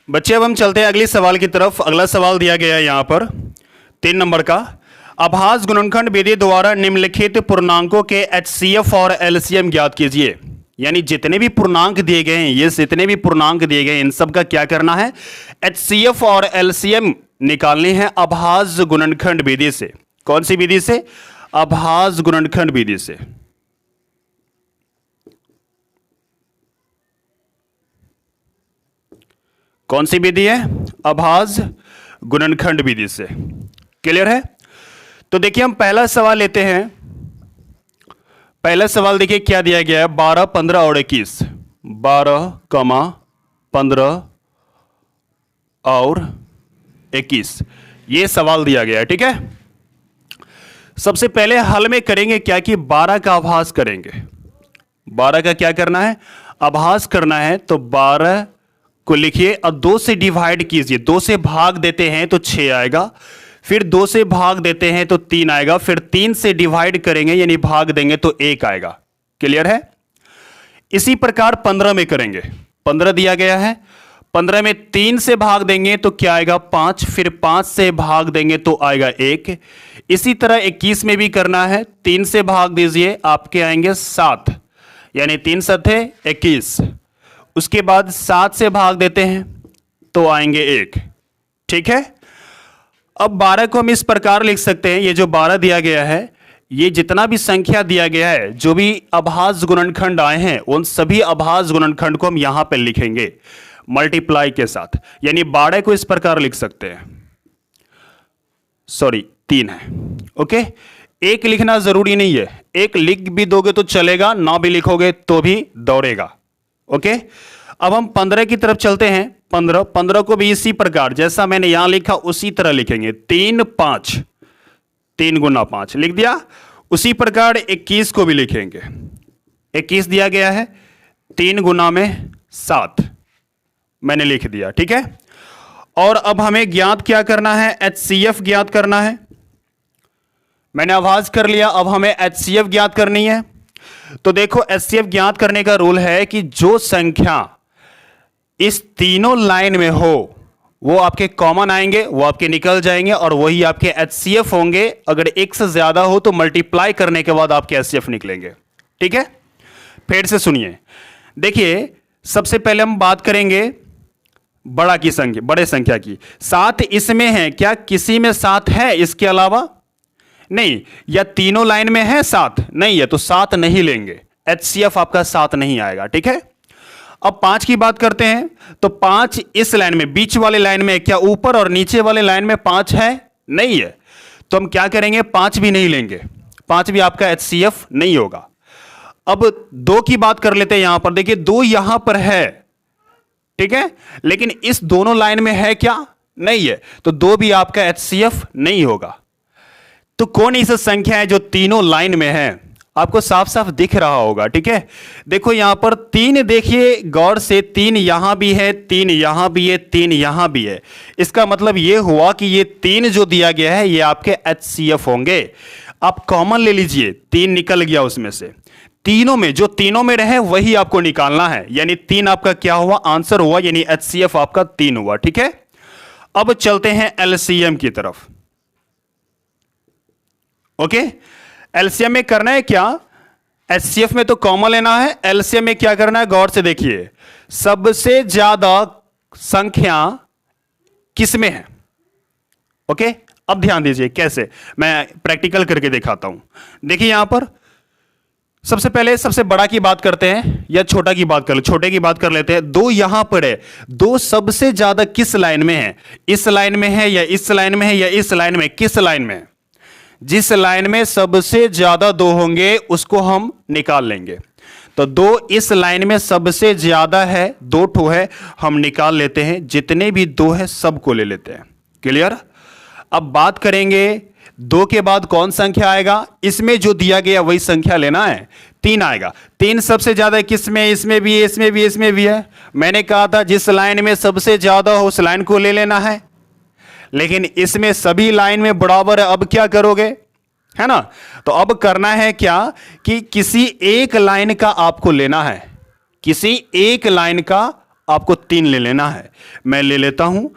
बच्चे अब हम चलते हैं अगले सवाल की तरफ। अगला सवाल दिया गया है यहां पर 3 नंबर का। अभाज्य गुणनखंड विधि द्वारा निम्नलिखित पूर्णांकों के एचसीएफ और एलसीएम ज्ञात कीजिए। यानी जितने भी पूर्णांक दिए गए हैं, ये जितने भी पूर्णांक दिए गए हैं, इन सब का क्या करना है, एचसीएफ और एलसीएम निकालने हैं अभाज्य गुणनखंड विधि से। कौन सी विधि से? अभाज्य गुणनखंड विधि से। कौन सी विधि है? अभाज्य गुणनखंड विधि से। क्लियर है? तो देखिए हम पहला सवाल लेते हैं। पहला सवाल देखिए क्या दिया गया है, 12, 15 और 21। 12, 15 और 21 ये सवाल दिया गया है। ठीक है, सबसे पहले हल में करेंगे क्या कि 12 का आभास करेंगे। 12 का क्या करना है? आभास करना है। तो 12 को लिखिए और 2 से डिवाइड कीजिए। 2 से भाग देते हैं तो 6 आएगा, फिर 2 से भाग देते हैं तो 3 आएगा, फिर 3 से डिवाइड करेंगे यानी भाग देंगे तो 1 आएगा। क्लियर है? इसी प्रकार 15 में करेंगे। 15 दिया गया है, 15 में 3 से भाग देंगे तो क्या आएगा? 5, फिर 5 से भाग देंगे तो आएगा 1। इसी तरह 21 में भी करना है। 3 से भाग दीजिए, आपके आएंगे 7, यानी 3 7 21। उसके बाद 7 से भाग देते हैं तो आएंगे 1। ठीक है, अब 12 को हम इस प्रकार लिख सकते हैं। ये जो 12 दिया गया है, ये जितना भी संख्या दिया गया है, जो भी अभाज्य गुणनखंड आए हैं, उन सभी अभाज्य गुणनखंड को हम यहां पे लिखेंगे मल्टीप्लाई के साथ। यानी 12 को इस प्रकार लिख सकते हैं, सॉरी 3 है। ओके, 1 लिखना जरूरी नहीं है, 1 लिख भी दोगे तो चलेगा, ना भी लिखोगे तो भी दौड़ेगा। ओके, अब हम 15 की तरफ चलते हैं। 15 को भी इसी प्रकार जैसा मैंने यहां लिखा उसी तरह लिखेंगे। 3 5, 3 गुना 5 लिख दिया। उसी प्रकार 21 को भी लिखेंगे। 21 दिया गया है, 3 गुना में 7 मैंने लिख दिया। ठीक है, और अब हमें ज्ञात क्या करना है? एचसीएफ ज्ञात करना है। मैंने आवाज कर लिया, अब हमें एचसीएफ ज्ञात करनी है। तो देखो एचसीएफ ज्ञात करने का रूल है कि जो संख्या इस तीनों लाइन में हो वो आपके कॉमन आएंगे, वो आपके निकल जाएंगे और वही आपके एचसीएफ होंगे। अगर एक से ज्यादा हो तो मल्टीप्लाई करने के बाद आपके एचसीएफ निकलेंगे। ठीक है, फिर से सुनिए। देखिए सबसे पहले हम बात करेंगे बड़ा की संख्या, बड़े संख्या की। 7 इसमें है क्या? किसी में 7 है इसके अलावा? नहीं। या तीनों लाइन में है 7? नहीं है, तो 7 नहीं लेंगे, एचसीएफ आपका 7 नहीं आएगा। ठीक है, अब 5 की बात करते हैं। तो 5 इस लाइन में, बीच वाले लाइन में क्या ऊपर और नीचे वाले लाइन में 5 है? नहीं है, तो हम क्या करेंगे? 5 भी नहीं लेंगे, 5 भी आपका एचसीएफ नहीं होगा। अब 2 की बात कर लेते हैं। यहां पर देखिए 2 यहां पर है, ठीक है, लेकिन इस दोनों लाइन में है क्या? नहीं है, तो 2 भी आपका एचसीएफ नहीं होगा। तो कौन ऐसी संख्या है जो तीनों लाइन में है? आपको साफ साफ दिख रहा होगा। ठीक है, देखो यहां पर 3, देखिए गौर से, 3 यहां भी है, 3 यहां भी है, 3 यहां भी है। इसका मतलब यह हुआ कि ये 3 जो दिया गया है ये आपके एचसीएफ होंगे। आप कॉमन ले लीजिए, 3 निकल गया उसमें से। तीनों में, जो तीनों में रहे वही आपको निकालना है, यानी 3 आपका क्या हुआ? आंसर हुआ, यानी एचसीएफ आपका 3 हुआ। ठीक है, अब चलते हैं एलसीएम की तरफ। ओके, एलसीएम में करना है क्या? एचसीएफ में तो कॉमन लेना है, एलसीएम में क्या करना है? गौर से देखिए, सबसे ज्यादा संख्या किसमें है? ओके, अब ध्यान दीजिए कैसे, मैं प्रैक्टिकल करके दिखाता हूं। देखिए यहां पर सबसे पहले सबसे बड़ा की बात करते हैं या छोटा की बात कर ले? छोटे की बात कर लेते हैं। 2 यहां पर है, 2 सबसे ज्यादा किस लाइन में है? इस लाइन में है या इस लाइन में है या इस लाइन में? किस लाइन में? जिस लाइन में सबसे ज्यादा 2 होंगे उसको हम निकाल लेंगे। तो 2 इस लाइन में सबसे ज्यादा है, 2 ठो है, हम निकाल लेते हैं। जितने भी 2 है सबको ले लेते हैं। क्लियर? अब बात करेंगे 2 के बाद कौन संख्या आएगा? इसमें जो दिया गया वही संख्या लेना है, 3 आएगा। 3 सबसे ज्यादा किस में? इसमें भी, इसमें भी, इसमें भी है। मैंने कहा था जिस लाइन में सबसे ज्यादा हो उस लाइन को ले लेना है, लेकिन इसमें सभी लाइन में बराबर है। अब क्या करोगे? है ना, तो अब करना है क्या कि किसी एक लाइन का आपको लेना है, किसी एक लाइन का आपको 3 ले लेना है। मैं ले लेता हूं,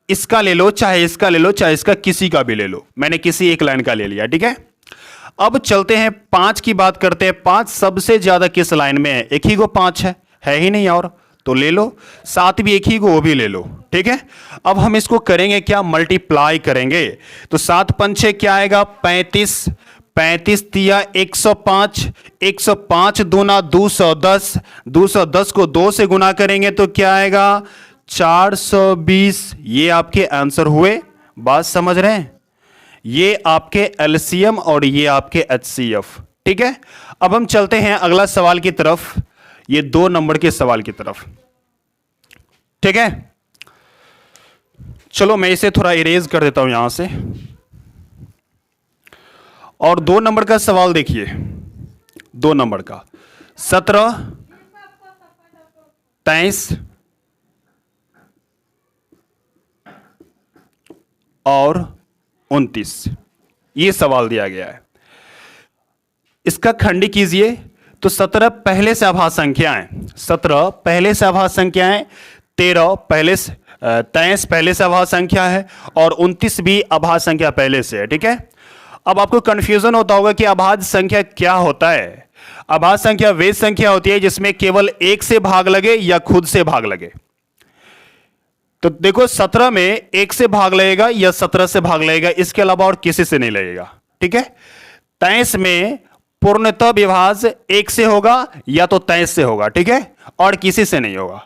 इसका ले लो, चाहे इसका ले लो, चाहे इसका, किसी का भी ले लो। मैंने किसी एक लाइन का ले लिया, ठीक है। अब चलते हैं 5 की बात करते हैं। 5 सबसे ज्यादा किस लाइन में है? एक ही को 5 है ही नहीं और, तो ले लो। 7 भी एक ही को, वो भी ले लो, ठीक है। अब हम इसको करेंगे क्या? मल्टीप्लाई करेंगे। तो 7 पंचे क्या आएगा? 35, 35 तिया 105, 105 दूना 210, 210 को 2 से गुना करेंगे तो क्या आएगा? 420। ये आपके आंसर हुए। बात समझ रहे हैं? ये आपके एलसीएम और ये आपके एचसीएफ, ठीक है। अब हम चलते हैं अगला सवाल की तरफ, ये 2 नंबर के सवाल की तरफ, ठीक है। चलो मैं इसे थोड़ा इरेज कर देता हूं यहां से। और 2 नंबर का सवाल देखिए, 2 नंबर का 17, 23 और 29, ये सवाल दिया गया है। इसका खंडी कीजिए। तो 17 पहले से आभाज्य संख्याएं, 17 पहले से आभाज्य संख्याएं, 13 पहले से, 23 पहले से आभाज्य संख्या है और 29 भी आभाज्य संख्या पहले से है, ठीक है। अब आपको कंफ्यूजन होता होगा कि अभाज्य संख्या क्या होता है। अभाज्य संख्या वे संख्या होती है जिसमें केवल 1 से भाग लगे या खुद से भाग लगे। तो देखो 17 में 1 से भाग लगेगा या 17 से भाग लगेगा, इसके अलावा और किसी से नहीं लगेगा, ठीक है। 23 में पूर्णतः विभाज्य 1 से होगा या तो 23 से होगा, ठीक है, और किसी से नहीं होगा।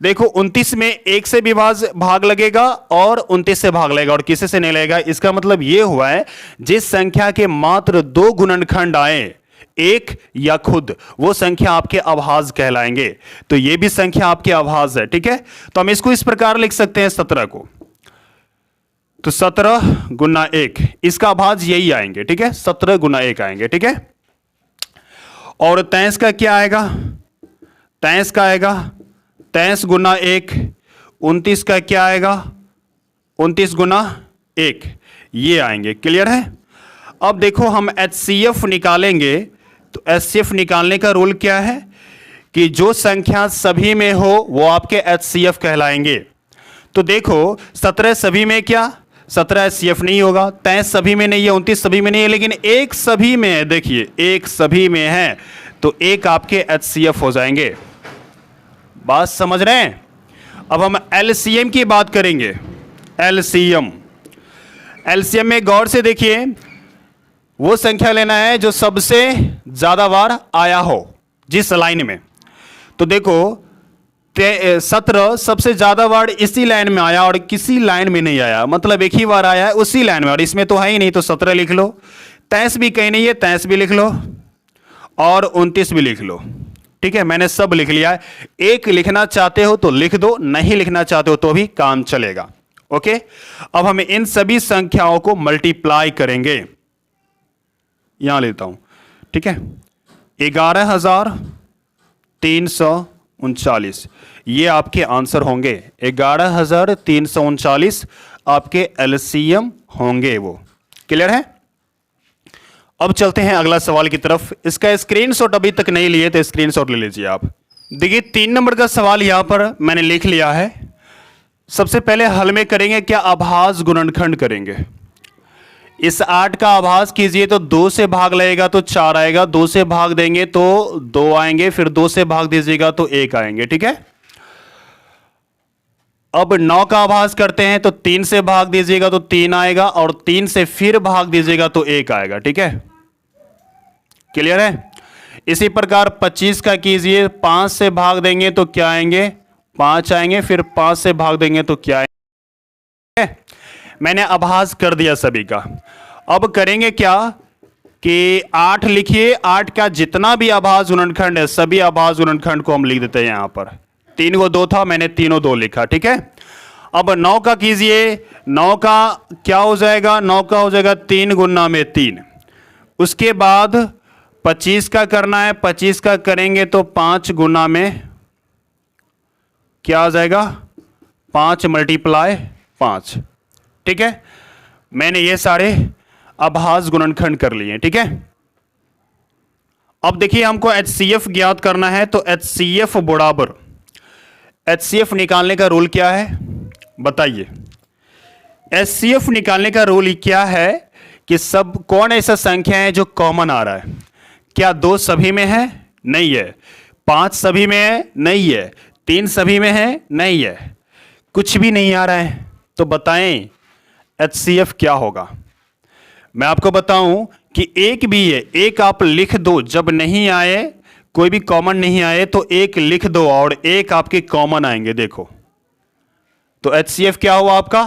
देखो 29 में 1 से विभाज्य भाग लगेगा और 29 से भाग लगेगा और किसी से नहीं लगेगा। इसका मतलब यह हुआ है जिस संख्या के मात्र 2 गुणनखंड आए, 1 या खुद, वो संख्या आपके अभाज्य कहलाएंगे। तो ये भी संख्या आपके अभाज्य है, ठीक है। तो हम इसको इस प्रकार लिख सकते हैं 17 को, तो 17 गुना 1, इसका अभाज्य यही आएंगे, ठीक है, 17 गुना 1 आएंगे, ठीक है। और 23 का क्या आएगा? 23 का आएगा 23 गुना 1, 29 का क्या आएगा? 29 गुना 1, ये आएंगे। क्लियर है? अब देखो हम एचसीएफ निकालेंगे। तो एचसीएफ निकालने का रूल क्या है कि जो संख्या सभी में हो वो आपके एचसीएफ कहलाएंगे। तो देखो 17 सभी में क्या? 17 एचसीएफ नहीं होगा, 23 सभी में नहीं है, 29 सभी में नहीं है, लेकिन 1 सभी में है। देखिए 1 सभी में है तो 1 आपके एचसीएफ हो जाएंगे। बात समझ रहे हैं? अब हम एलसीएम की बात करेंगे। एलसीएम, एलसीएम में गौर से देखिए, वो संख्या लेना है जो सबसे ज्यादा बार आया हो जिस लाइन में। तो देखो 17 सबसे ज्यादा बार इसी लाइन में आया और किसी लाइन में नहीं आया, मतलब एक ही बार आया है उसी लाइन में, और इसमें तो है ही नहीं, तो 17 लिख लो। 23 भी कहीं नहीं है, 23 भी लिख लो और 29 भी लिख लो, ठीक है। मैंने सब लिख लिया है। एक लिखना चाहते हो तो लिख दो, नहीं लिखना चाहते हो तो भी काम चलेगा, ओके। अब हम इन सभी संख्याओं को मल्टीप्लाई करेंगे। यहां लेता हूं, ठीक है। 11,339, ये आपके आंसर होंगे। 11,339 आपके एलसीएम होंगे वो। क्लियर है? अब चलते हैं अगला सवाल की तरफ। इसका स्क्रीनशॉट अभी तक नहीं लिए तो स्क्रीनशॉट ले लीजिए आप। देखिए 3 नंबर का सवाल यहां पर मैंने लिख लिया है। सबसे पहले हल में करेंगे क्या? अभाज्य गुणनखंड करेंगे। इस 8 का आभास कीजिए तो 2 से भाग लगेगा तो 4 आएगा, 2 से भाग देंगे तो 2 आएंगे, फिर 2 से भाग दीजिएगा तो 1 आएंगे, ठीक है। अब 9 का आभास करते हैं तो 3 से भाग दीजिएगा तो 3 आएगा और 3 से फिर भाग दीजिएगा तो 1 आएगा, ठीक है। क्लियर है? इसी प्रकार 25 का कीजिए, 5 से भाग देंगे तो क्या आएंगे? 5 आएंगे, फिर 5 से भाग देंगे तो क्या आएंगे? मैंने आभास कर दिया सभी का। अब करेंगे क्या कि 8 लिखिए, 8 का जितना भी आभाज्य गुणनखंड है सभी आभाज्य गुणनखंड को हम लिख देते हैं। यहां पर 3 को 2 था, मैंने तीनों 2 लिखा, ठीक है। अब 9 का कीजिए, 9 का क्या हो जाएगा? 9 का हो जाएगा 3 गुना में 3। उसके बाद 25 का करना है, 25 का करेंगे तो 5 गुना में क्या आ जाएगा? 5 मल्टीप्लाई 5, ठीक है। मैंने ये सारे अभाज्य गुणनखंड कर लिए, ठीक है। अब देखिए हमको एचसीएफ ज्ञात करना है, तो एचसीएफ बराबर HCF निकालने का रूल क्या है बताइए। HCF निकालने का रूल क्या है कि सब कौन ऐसा संख्या है जो कॉमन आ रहा है। क्या 2 सभी में है, नहीं है। 5 सभी में है, नहीं है। 3 सभी में है, नहीं है। कुछ भी नहीं आ रहा है, तो बताएं HCF क्या होगा। मैं आपको बताऊं कि एक भी है, एक आप लिख दो, जब नहीं आए कोई भी कॉमन नहीं आए तो एक लिख दो और एक आपके कॉमन आएंगे। देखो तो HCF क्या हुआ आपका,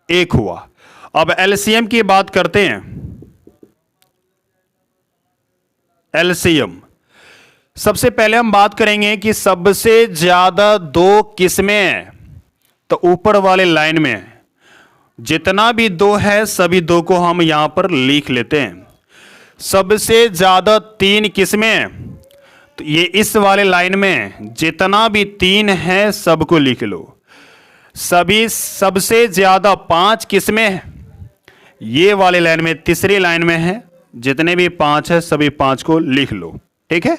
1 हुआ। अब LCM की बात करते हैं। LCM सबसे पहले हम बात करेंगे कि सबसे ज्यादा 2 किसमें है, तो ऊपर वाले लाइन में है। जितना भी 2 है सभी 2 को हम यहां पर लिख लेते हैं। सबसे ज्यादा 3 किसमें है, तो ये इस वाले लाइन में जितना भी 3 है सबको लिख लो। सभी सबसे ज्यादा 5 किसमें है, ये वाले लाइन में तीसरी लाइन में है। जितने भी 5 है सभी 5 को लिख लो। ठीक है,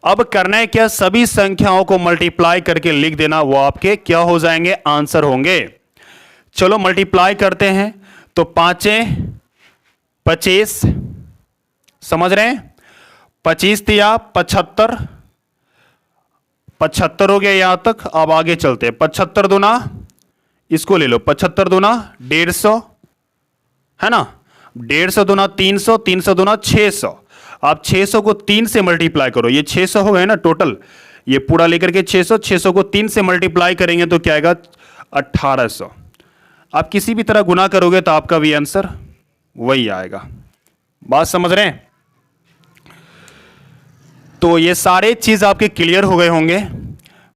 अब करना है क्या, सभी संख्याओं को मल्टीप्लाई करके लिख देना, वो आपके क्या हो जाएंगे, आंसर होंगे। चलो मल्टीप्लाई करते हैं, तो 5 25, समझ रहे हैं, 25 तिया 75, 75 हो गया यहां तक। अब आगे चलते हैं, 75 दूना, इसको ले लो, 75 दूना 150 है ना, 150 दूना 300, 300 दूना 600। आप 600 को 3 से मल्टीप्लाई करो, ये 600 हो गए ना टोटल, ये पूरा लेकर के 600, 600 को 3 से मल्टीप्लाई करेंगे तो क्या आएगा, 1800। आप किसी भी तरह गुना करोगे तो आपका भी आंसर वही आएगा। बात समझ रहे हैं। तो ये सारे चीज आपके क्लियर हो गए होंगे।